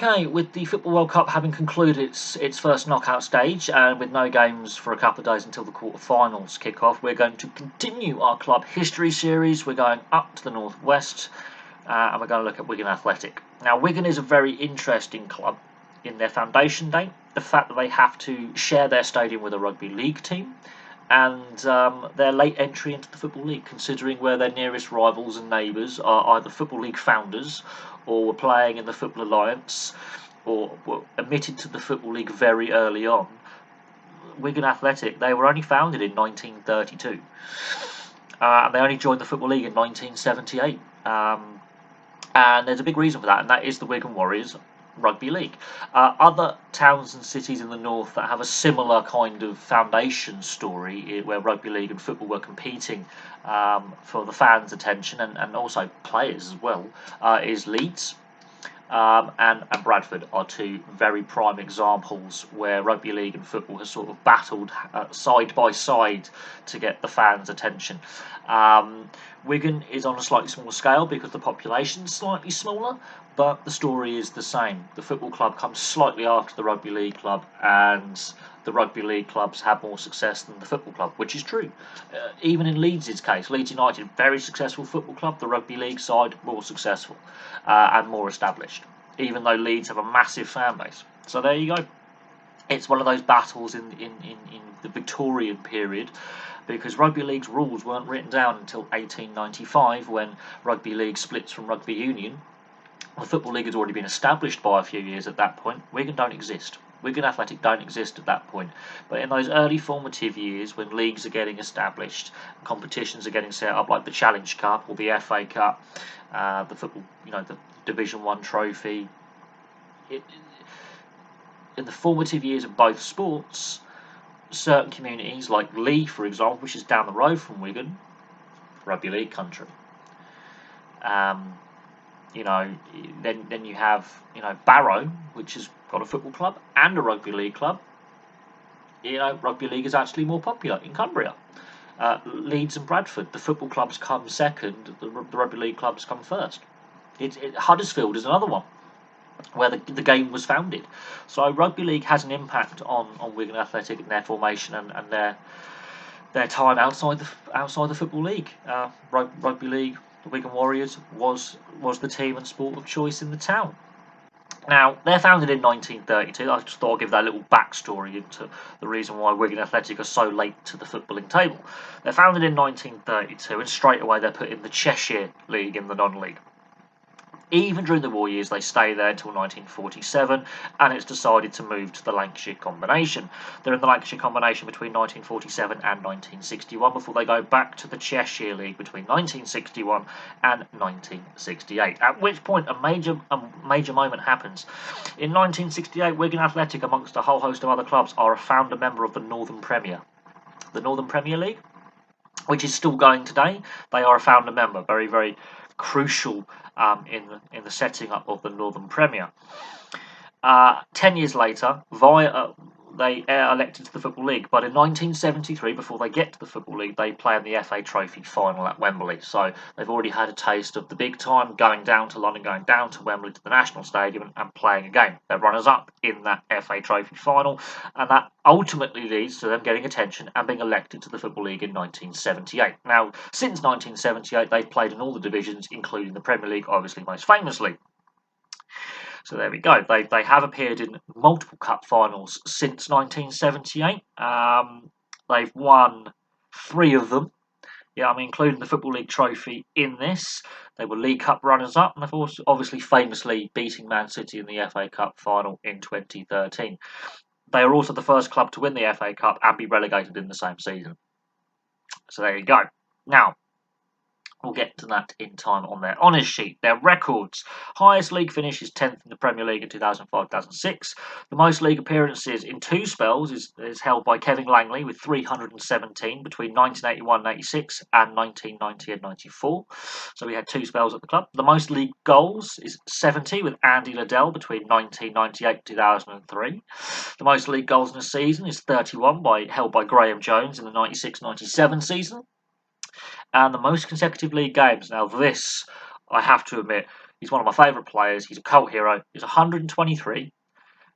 Okay, with the Football World Cup having concluded its first knockout stage, and with no games for a couple of days until the quarter-finals kick off, we're going to continue our club history series. We're going up to the northwest, and we're going to look at Wigan Athletic. Now, Wigan is a very interesting club in their foundation day. The fact that they have to share their stadium with a rugby league team, and their late entry into the Football League, considering where their nearest rivals and neighbours are either Football League founders or were playing in the Football Alliance or were admitted to the Football League very early on. Wigan Athletic, they were only founded in 1932 and they only joined the Football League in 1978, and there's a big reason for that, and that is the Wigan Warriors Rugby League. Other towns and cities in the north that have a similar kind of foundation story where rugby league and football were competing for the fans' attention and also players as well is Leeds and Bradford are two very prime examples where rugby league and football has sort of battled side by side to get the fans' attention. Wigan is on a slightly smaller scale because the population is slightly smaller, but the story is the same. The football club comes slightly after the rugby league club, and the rugby league clubs have more success than the football club, which is true. Even in Leeds' case, Leeds United, very successful football club, the rugby league side more successful and more established, even though Leeds have a massive fan base. So there you go. It's one of those battles in the Victorian period, because rugby league's rules weren't written down until 1895 when rugby league splits from rugby union. The Football League has already been established by a few years at that point. Wigan don't exist. Wigan Athletic don't exist at that point. But in those early formative years, when leagues are getting established, competitions are getting set up, like the Challenge Cup or the FA Cup, the football, the Division 1 trophy. In the formative years of both sports, certain communities, like Lee, for example, which is down the road from Wigan, rugby league country. Then you have Barrow, which has got a football club and a rugby league club. Rugby league is actually more popular in Cumbria. Leeds and Bradford, the football clubs come second, the rugby league clubs come first. Huddersfield is another one where the game was founded. So rugby league has an impact on Wigan Athletic and their formation and their time outside the football league. Rugby league, the Wigan Warriors was the team and sport of choice in the town. Now, they're founded in 1932. I just thought I'd give that little backstory into the reason why Wigan Athletic are so late to the footballing table. They're founded in 1932, and straight away they're put in the Cheshire League in the non-league. Even during the war years, they stay there until 1947, and it's decided to move to the Lancashire Combination. They're in the Lancashire Combination between 1947 and 1961, before they go back to the Cheshire League between 1961 and 1968, at which point a major moment happens. In 1968, Wigan Athletic, amongst a whole host of other clubs, are a founder member of the Northern Premier. The Northern Premier League, which is still going today, they are a founder member, very, very crucial in the setting up of the Northern Premier. 10 years later, they are elected to the Football League, but in 1973, before they get to the Football League, they play in the FA Trophy final at Wembley. So they've already had a taste of the big time, going down to London, going down to Wembley to the National Stadium and playing a game. They're runners-up in that FA Trophy final, and that ultimately leads to them getting attention and being elected to the Football League in 1978. Now, since 1978, they've played in all the divisions, including the Premier League, obviously most famously. So there we go. They have appeared in multiple cup finals since 1978. They've won 3 of them. Including the Football League trophy in this. They were League Cup runners-up, and of course, obviously famously beating Man City in the FA Cup final in 2013. They are also the first club to win the FA Cup and be relegated in the same season. So there you go. Now, we'll get to that in time on their honours sheet. Their records. Highest league finish is 10th in the Premier League in 2005-2006. The most league appearances in 2 spells is held by Kevin Langley with 317 between 1981-86 and 1990-94. So we had 2 spells at the club. The most league goals is 70 with Andy Liddell between 1998-2003. The most league goals in a season is 31 held by Graham Jones in the 96-97 season. And the most consecutive league games. Now this, I have to admit, He's one of my favourite players. He's a cult hero. He's 123,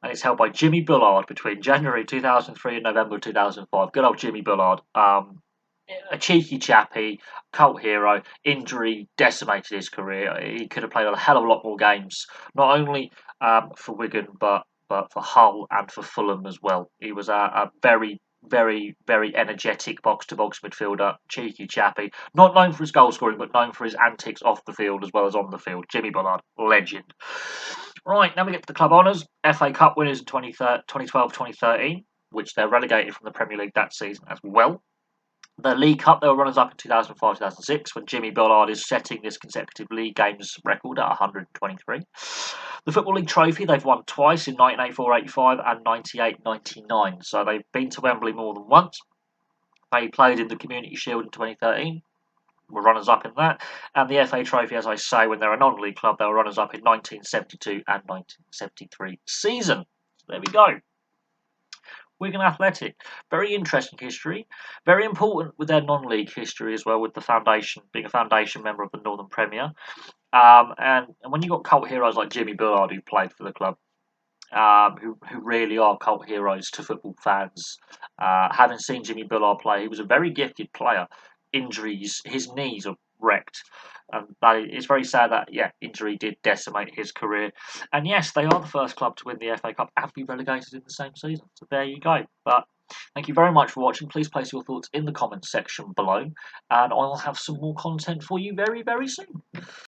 and it's held by Jimmy Bullard between January 2003 and November 2005. Good old Jimmy Bullard. A cheeky chappy, cult hero. Injury decimated his career. He could have played a hell of a lot more games, not only for Wigan, but for Hull and for Fulham as well. He was a very, very, very energetic box-to-box midfielder, cheeky chappy. Not known for his goal scoring, but known for his antics off the field as well as on the field. Jimmy Bullard, legend. Right, now we get to the club honours. FA Cup winners in 2012-2013, which they're relegated from the Premier League that season as well. The League Cup, they were runners-up in 2005-2006 when Jimmy Bullard is setting this consecutive league games record at 123. The Football League Trophy, they've won twice in 1984-85 and 98-99, so they've been to Wembley more than once. They played in the Community Shield in 2013, were runners-up in that, and the FA Trophy, as I say, when they're a non-league club, they were runners-up in 1972 and 1973 season. So there we go. Wigan Athletic, very interesting history, very important with their non-league history as well, with the foundation being a foundation member of the Northern Premier, and when you've got cult heroes like Jimmy Bullard who played for the club, who really are cult heroes to football fans. Having seen Jimmy Bullard play, he was a very gifted player. Injuries, his knees are wrecked. It's very sad that, injury did decimate his career. And yes, they are the first club to win the FA Cup and be relegated in the same season. So there you go. But thank you very much for watching. Please place your thoughts in the comments section below. And I will have some more content for you very, very soon.